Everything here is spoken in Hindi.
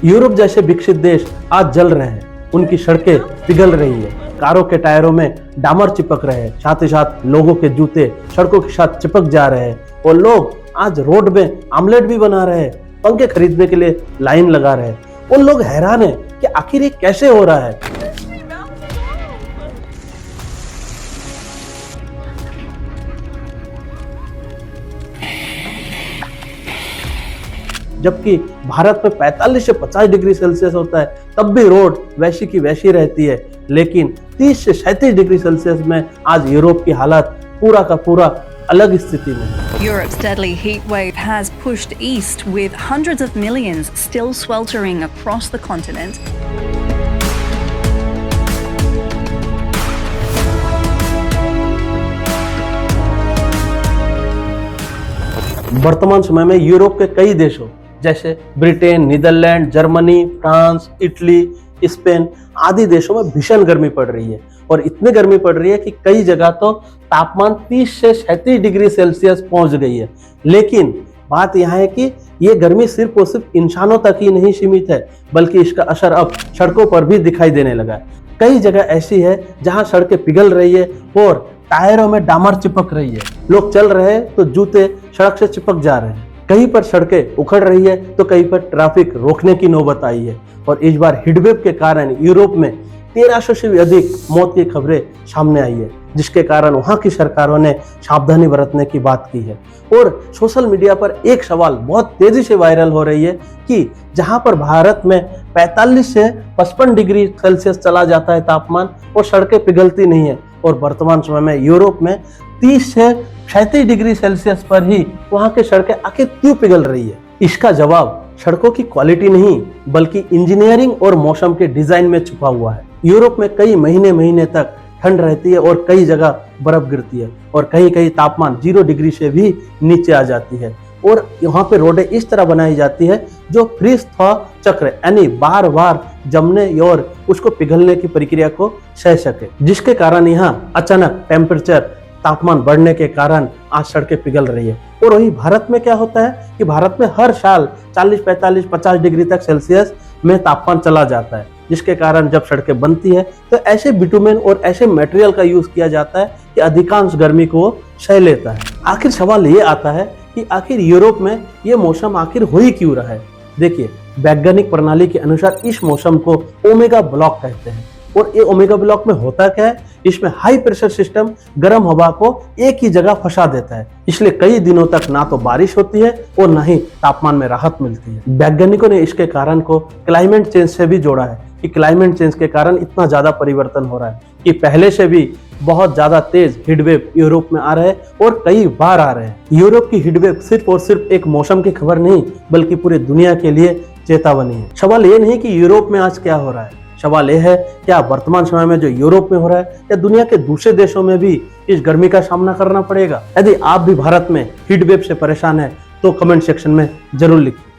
यूरोप जैसे विकसित देश आज जल रहे हैं, उनकी सड़कें पिघल रही है, कारों के टायरों में डामर चिपक रहे हैं, साथ ही साथ लोगों के जूते सड़कों के साथ चिपक जा रहे हैं और लोग आज रोड में आमलेट भी बना रहे हैं, पंखे खरीदने के लिए लाइन लगा रहे हैं। उन लोग हैरान है कि आखिर ये कैसे हो रहा है। जबकि भारत में 45 से 50 डिग्री सेल्सियस होता है, तब भी रोड वैसी की वैसी रहती है। लेकिन 30 से 37 डिग्री सेल्सियस में आज यूरोप की हालत पूरा का पूरा अलग स्थिति में है। Europe's deadly heat wave has pushed east with hundreds of millions still sweltering across the continent. वर्तमान समय में यूरोप के कई देशों जैसे Britain, Netherland, Germany, France, Italy, Spain आदि देशों में भीषण गर्मी पड़ रही है और इतनी गर्मी पड़ रही है कि कई जगह तो तापमान 30 से 37 डिग्री सेल्सियस पहुंच गई है। लेकिन बात यह है कि ये गर्मी सिर्फ और सिर्फ इंसानों तक ही नहीं सीमित है, बल्कि इसका असर अब सड़कों पर भी दिखाई देने लगा है। कई जगह ऐसी है जहां सड़कें पिघल रही है और टायरों में डामर चिपक रही है। लोग चल रहे हैं तो जूते सड़क से चिपक जा रहे हैं। कहीं पर सड़कें उखड़ रही है तो कहीं पर ट्रैफिक रोकने की नौबत आई है। और इस बार हीटवेव के कारण यूरोप में 1300 से भी अधिक मौत की खबरें सामने आई है, जिसके कारण वहां की सरकारों ने सावधानी बरतने की बात की है। और सोशल मीडिया पर एक सवाल बहुत तेजी से वायरल हो रही है कि जहां पर भारत में 45 से 55 डिग्री सेल्सियस चला जाता है तापमान और सड़कें पिघलती नहीं है, और वर्तमान समय में यूरोप में 30 से 37 डिग्री सेल्सियस पर ही वहां की सड़कें आखिर क्यों पिघल रही है। इसका जवाब सड़कों की क्वालिटी नहीं बल्कि इंजीनियरिंग और मौसम के डिजाइन में छुपा हुआ है। यूरोप में कई महीने तक ठंड रहती है और कई जगह बर्फ गिरती है और कहीं कहीं तापमान 0 डिग्री से भी नीचे आ जाती है। और यहाँ पे रोडें इस तरह बनाई जाती है जो फ्रीज थॉ चक्र यानी बार बार जमने और उसको पिघलने की प्रक्रिया को सह सके, जिसके कारण यहाँ अचानक टेम्परेचर तापमान बढ़ने के कारण आज सड़कें पिघल रही है। और वही भारत में क्या होता है कि भारत में हर साल 40, 45, 50 डिग्री तक सेल्सियस में तापमान चला जाता है, जिसके कारण जब सड़कें बनती है तो ऐसे बिटुमेन और ऐसे मटेरियल का यूज किया जाता है कि अधिकांश गर्मी को सह लेता है। आखिर सवाल ये आता है कि आखिर यूरोप में ये मौसम आखिर हो ही क्यों रहा है। देखिए, वैज्ञानिक प्रणाली के अनुसार इस मौसम को ओमेगा ब्लॉक कहते हैं। और ये ओमेगा ब्लॉक में होता क्या है, इसमें हाई प्रेशर सिस्टम गर्म हवा को एक ही जगह फंसा देता है, इसलिए कई दिनों तक ना तो बारिश होती है और ना ही तापमान में राहत मिलती है। वैज्ञानिकों ने इसके कारण को क्लाइमेट चेंज से भी जोड़ा है कि क्लाइमेट चेंज के कारण इतना ज्यादा परिवर्तन हो रहा है कि पहले से भी बहुत ज्यादा तेज हीटवेव यूरोप में आ रहे हैं और कई बार आ रहे हैं। यूरोप की हीटवेव सिर्फ और सिर्फ एक मौसम की खबर नहीं बल्कि पूरी दुनिया के लिए चेतावनी है। सवाल ये नहीं कि यूरोप में आज क्या हो रहा है, सवाल यह है क्या वर्तमान समय में जो यूरोप में हो रहा है या दुनिया के दूसरे देशों में भी इस गर्मी का सामना करना पड़ेगा। यदि आप भी भारत में हीट वेव से परेशान है तो कमेंट सेक्शन में जरूर लिखिए।